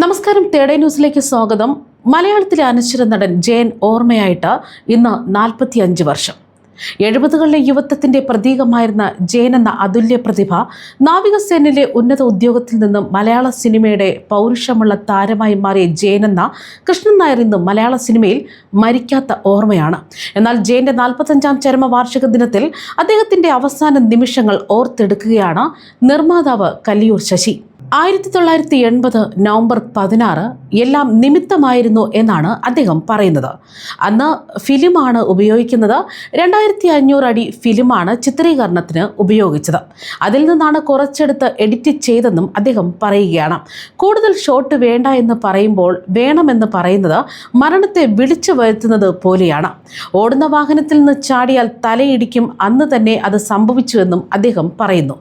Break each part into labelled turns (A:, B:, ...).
A: നമസ്കാരം, തേടേ ന്യൂസിലേക്ക് സ്വാഗതം. മലയാളത്തിലെ അനശ്വര നടൻ ജയൻ ഓർമ്മയായിട്ട് ഇന്ന് 45 വർഷം. 70കളിലെ യുവത്വത്തിന്റെ പ്രതീകമായിരുന്ന ജയൻ എന്ന അതുല്യ പ്രതിഭ നാവികസേനയിലെ ഉന്നത ഉദ്യോഗത്തിൽ നിന്നും മലയാള സിനിമയുടെ പൗരുഷമുള്ള താരമായി മാറിയ ജയൻ എന്ന കൃഷ്ണൻ നായർ ഇന്നും മലയാള സിനിമയിൽ മരിക്കാത്ത ഓർമ്മയാണ്. എന്നാൽ ജയന്റെ 45ാം ചരമവാർഷിക ദിനത്തിൽ അദ്ദേഹത്തിന്റെ അവസാന നിമിഷങ്ങൾ ഓർത്തെടുക്കുകയാണ് നിർമ്മാതാവ് കല്ലിയൂർ ശശി. 1980 നവംബർ 16 എല്ലാം നിമിത്തമായിരുന്നു എന്നാണ് അദ്ദേഹം പറയുന്നത്. അന്ന് ഫിലിമാണ് ഉപയോഗിക്കുന്നത്. 2500 അടി ഫിലിമാണ് ചിത്രീകരണത്തിന് ഉപയോഗിച്ചത്. അതിൽ നിന്നാണ് കുറച്ചെടുത്ത് എഡിറ്റ് ചെയ്തെന്നും അദ്ദേഹം പറയുകയാണ്. കൂടുതൽ ഷോട്ട് വേണ്ട എന്ന് പറയുമ്പോൾ വേണമെന്ന് പറയുന്നത് മരണത്തെ വിളിച്ചു വരുത്തുന്നത് പോലെയാണ്. ഓടുന്ന വാഹനത്തിൽ നിന്ന് ചാടിയാൽ തലയിടിക്കും, അന്ന് തന്നെ അത് സംഭവിച്ചുവെന്നും അദ്ദേഹം പറയുന്നു.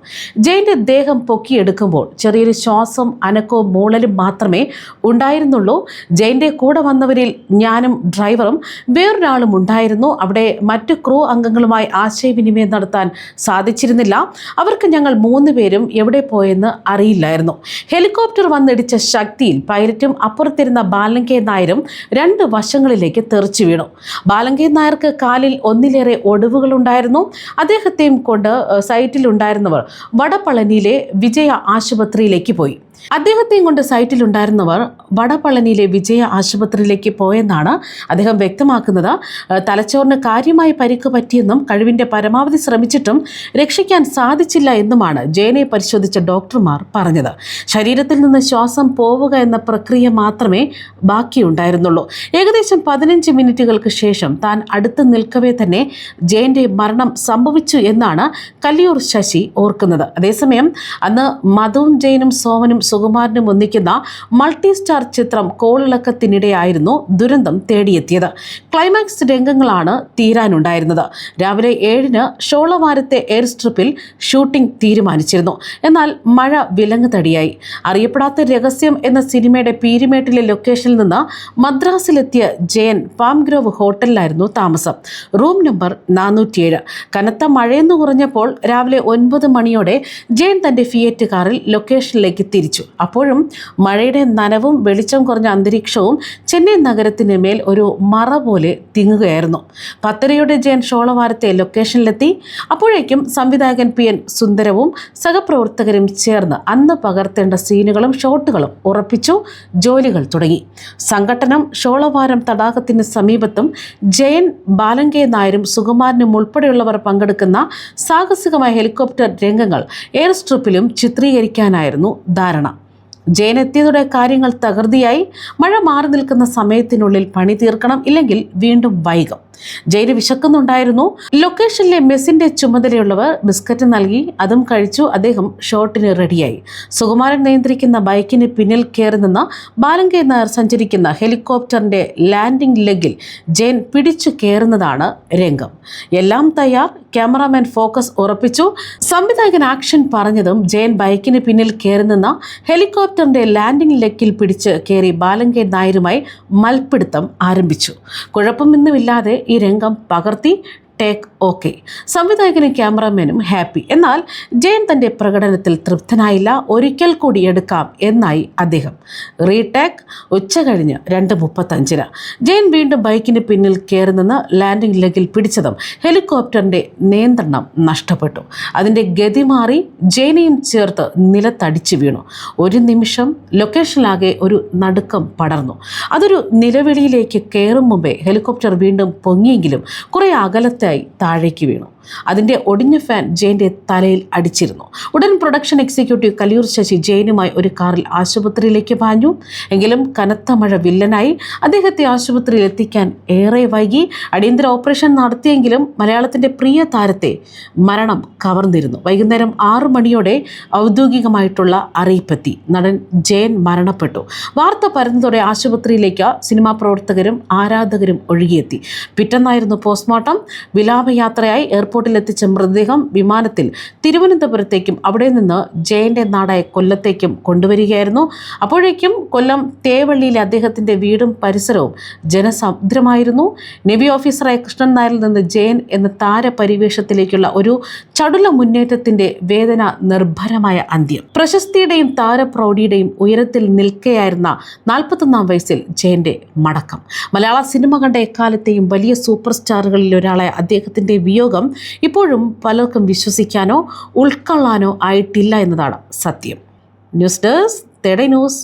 A: ജയന്റെ ദേഹം പൊക്കിയെടുക്കുമ്പോൾ ചെറിയൊരു ശ്വാസം അനക്കവും മൂളലും മാത്രമേ ഉണ്ടായിരുന്നുള്ളൂ. ജയന്റെ കൂടെ വന്നവരിൽ ഞാനും ഡ്രൈവറും വേറൊരാളും ഉണ്ടായിരുന്നു. അവിടെ മറ്റു ക്രൂ അംഗങ്ങളുമായി ആശയവിനിമയം നടത്താൻ സാധിച്ചിരുന്നില്ല. അവർക്ക് ഞങ്ങൾ 3 പേരും എവിടെ പോയെന്ന് അറിയില്ലായിരുന്നു. ഹെലികോപ്റ്റർ വന്നിടിച്ച ശക്തിയിൽ പൈലറ്റും അപ്പുറത്തിരുന്ന ബാലങ്കേ നായരും 2 വശങ്ങളിലേക്ക് തെറിച്ചു വീണു. ബാലങ്കേ നായർക്ക് കാലിൽ 1-ലേറെ ഒടിവുകളുണ്ടായിരുന്നു. അദ്ദേഹത്തെയും കൊണ്ട് സൈറ്റിലുണ്ടായിരുന്നവർ വടപളനിയിലെ വിജയ ആശുപത്രിയിലേക്ക് പോയി. പോയെന്നാണ് അദ്ദേഹം വ്യക്തമാക്കുന്നത്. തലച്ചോറിന് കാര്യമായി പരിക്ക് പറ്റിയെന്നും കഴിവിൻ്റെ പരമാവധി ശ്രമിച്ചിട്ടും രക്ഷിക്കാൻ സാധിച്ചില്ല എന്നുമാണ് ജയനെ പരിശോധിച്ച ഡോക്ടർമാർ പറഞ്ഞത്. ശരീരത്തിൽ നിന്ന് ശ്വാസം പോവുക എന്ന പ്രക്രിയ മാത്രമേ ബാക്കിയുണ്ടായിരുന്നുള്ളൂ. ഏകദേശം 15 മിനിറ്റുകൾക്ക് ശേഷം താൻ അടുത്ത് നിൽക്കവേ തന്നെ ജയന്റെ മരണം സംഭവിച്ചു എന്നാണ് കല്ലിയൂർ ശശി ഓർക്കുന്നത്. അതേസമയം അന്ന് മധുവും ജയനും സോമനും സുകുമാരനും ഒന്നിക്കുന്ന മൾട്ടി സ്റ്റാർ ചിത്രം കോളിളക്കത്തിനിടെയായിരുന്നു ദുരന്തം തേടിയെത്തിയത്. ക്ലൈമാക്സ് രംഗങ്ങളാണ് തീരാനുണ്ടായിരുന്നത്. രാവിലെ 7-ന് ഷോളവാരത്തെ എയർ സ്ട്രിപ്പിൽ ഷൂട്ടിംഗ് തീരുമാനിച്ചിരുന്നു. എന്നാൽ മഴ വിലങ്ങ് തടിയായി. അറിയപ്പെടാത്ത രഹസ്യം എന്ന സിനിമയുടെ പീരിമേട്ടിലെ ലൊക്കേഷനിൽ നിന്ന് മദ്രാസിലെത്തിയ ജയൻ പാംഗ്രോവ് ഹോട്ടലിലായിരുന്നു താമസം. Room number 407. കനത്ത മഴയെന്ന് കുറഞ്ഞപ്പോൾ രാവിലെ 9 മണിയോടെ ജയൻ തന്റെ ഫിയറ്റ് കാറിൽ ലൊക്കേഷനിലേക്ക് തിരിച്ചു. അപ്പോഴും മഴയുടെ നനവും വെളിച്ചം കുറഞ്ഞ അന്തരീക്ഷവും ചെന്നൈ നഗരത്തിന് മേൽ ഒരു മറ പോലെ തിങ്ങുകയായിരുന്നു. 10:30 ജയൻ ഷോളവാരത്തെ ലൊക്കേഷനിലെത്തി. അപ്പോഴേക്കും സംവിധായകൻ PN സുന്ദരവും സഹപ്രവർത്തകരും ചേർന്ന് അന്ന് പകർത്തേണ്ട സീനുകളും ഷോട്ടുകളും ഉറപ്പിച്ചു. ജോലികൾ തുടങ്ങി. സംഘട്ടനം ഷോളവാരം തടാകത്തിന് സമീപത്തും ജയൻ, ബാലങ്കേ നായരും സുകുമാരനും ഉൾപ്പെടെയുള്ളവർ പങ്കെടുക്കുന്ന സാഹസികമായ ഹെലികോപ്റ്റർ രംഗങ്ങൾ എയർ സ്ട്രിപ്പിലും ചിത്രീകരിക്കാനായിരുന്നു ധാരണ. ജയൻ എത്തിയതോടെ കാര്യങ്ങൾ തകൃതിയായി. മഴ മാറി നിൽക്കുന്ന സമയത്തിനുള്ളിൽ പണി തീർക്കണം, ഇല്ലെങ്കിൽ വീണ്ടും വൈകും. ജയന് വിശക്കുന്നുണ്ടായിരുന്നു. ലൊക്കേഷനിലെ മെസ്സിന്റെ ചുമതലയുള്ളവർ ബിസ്ക്കറ്റ് നൽകി. അതും കഴിച്ചു. അദ്ദേഹം ഷോട്ടിന് റെഡിയായി. സുകുമാരൻ നിയന്ത്രിക്കുന്ന ബൈക്കിന് പിന്നിൽ കയറി നിന്ന് ബാലങ്കേ നായർ സഞ്ചരിക്കുന്ന ഹെലികോപ്റ്ററിന്റെ ലാൻഡിംഗ് ലെഗിൽ ജയൻ പിടിച്ചു കയറുന്നതാണ് രംഗം. എല്ലാം തയ്യാർ. ക്യാമറാമാൻ ഫോക്കസ് ഉറപ്പിച്ചു. സംവിധായകൻ ആക്ഷൻ പറഞ്ഞതും ജയൻ ബൈക്കിന് പിന്നിൽ കയറി നിന്ന് ഹെലികോപ്റ്ററിന്റെ ലാൻഡിംഗ് ലെഗിൽ പിടിച്ച് കയറി ബാലങ്കേ നായരുമായി മൽപ്പിടുത്തം ആരംഭിച്ചു. കുഴപ്പമൊന്നുമില്ലാതെ ഈ രംഗം പകർത്തി. Take okay. സംവിധായകനും ക്യാമറാമാനും ഹാപ്പി. എന്നാൽ ജയൻ തൻ്റെ പ്രകടനത്തിൽ തൃപ്തനായില്ല. ഒരിക്കൽ കൂടി എടുക്കാം എന്നായി അദ്ദേഹം. റീടേക്ക്. ഉച്ച കഴിഞ്ഞ് 2:35 ജയൻ വീണ്ടും ബൈക്കിന് പിന്നിൽ കയറി നിന്ന് ലാൻഡിംഗ് ലെഗിൽ പിടിച്ചതും ഹെലികോപ്റ്ററിൻ്റെ നിയന്ത്രണം നഷ്ടപ്പെട്ടു. അതിൻ്റെ ഗതി മാറി. ജയനെയും ചേർത്ത് നിലത്തടിച്ചു വീണു. ഒരു നിമിഷം ലൊക്കേഷനിലാകെ ഒരു നടുക്കം പടർന്നു. അതൊരു നിലവിളിയിലേക്ക് കയറും മുമ്പേ ഹെലികോപ്റ്റർ വീണ്ടും പൊങ്ങിയെങ്കിലും കുറേ അകലത്തെ താഴേക്ക് വീണു. അതിൻ്റെ ഒടിഞ്ഞ ഫാൻ ജയന്റെ തലയിൽ അടിച്ചിരുന്നു. ഉടൻ പ്രൊഡക്ഷൻ എക്സിക്യൂട്ടീവ് കല്ലിയൂർ ശശി ജയനുമായി ഒരു കാറിൽ ആശുപത്രിയിലേക്ക് പാഞ്ഞു. എങ്കിലും കനത്ത മഴ വില്ലനായി. അദ്ദേഹത്തെ ആശുപത്രിയിൽ എത്തിക്കാൻ ഏറെ വൈകി. അടിയന്തര ഓപ്പറേഷൻ നടത്തിയെങ്കിലും മലയാളത്തിൻ്റെ പ്രിയ താരത്തെ മരണം കവർന്നിരുന്നു. വൈകുന്നേരം 6 മണിയോടെ ഔദ്യോഗികമായിട്ടുള്ള അറിയിപ്പെത്തി. നടൻ ജയൻ മരണപ്പെട്ടു. വാർത്ത പരന്നതോടെ ആശുപത്രിയിലേക്ക് സിനിമാ പ്രവർത്തകരും ആരാധകരും ഒഴുകിയെത്തി. പിറ്റന്നായിരുന്നു പോസ്റ്റ്മോർട്ടം. വിലാപയാത്രയായി എയർപോർട്ട് എയർപോർട്ടിൽ എത്തിച്ച മൃതദേഹം വിമാനത്തിൽ തിരുവനന്തപുരത്തേക്കും അവിടെ നിന്ന് ജയന്റെ നാടായ കൊല്ലത്തേക്കും കൊണ്ടുവരികയായിരുന്നു. അപ്പോഴേക്കും കൊല്ലം തേവള്ളിയിലെ അദ്ദേഹത്തിൻ്റെ വീടും പരിസരവും ജനസമുദ്രമായിരുന്നു. നേവി ഓഫീസറായ കൃഷ്ണൻ നായരിൽ നിന്ന് ജയൻ എന്ന താരപരിവേഷത്തിലേക്കുള്ള ഒരു ചടുല മുന്നേറ്റത്തിൻ്റെ വേദന നിർഭരമായ അന്ത്യം. പ്രശസ്തിയുടെയും താരപ്രൗഢിയുടെയും ഉയരത്തിൽ നിൽക്കുകയായിരുന്ന 41-ാം വയസ്സിൽ ജയന്റെ മടക്കം. മലയാള സിനിമ കണ്ട എക്കാലത്തെയും വലിയ സൂപ്പർ സ്റ്റാറുകളിൽ ഒരാളായ അദ്ദേഹത്തിൻ്റെ വിയോഗം ഇപ്പോഴും പലർക്കും വിശ്വസിക്കാനോ ഉൾക്കൊള്ളാനോ ആയിട്ടില്ല എന്നതാണ് സത്യം. ന്യൂസ് ഡെസ്ക് തേടൈ ന്യൂസ്.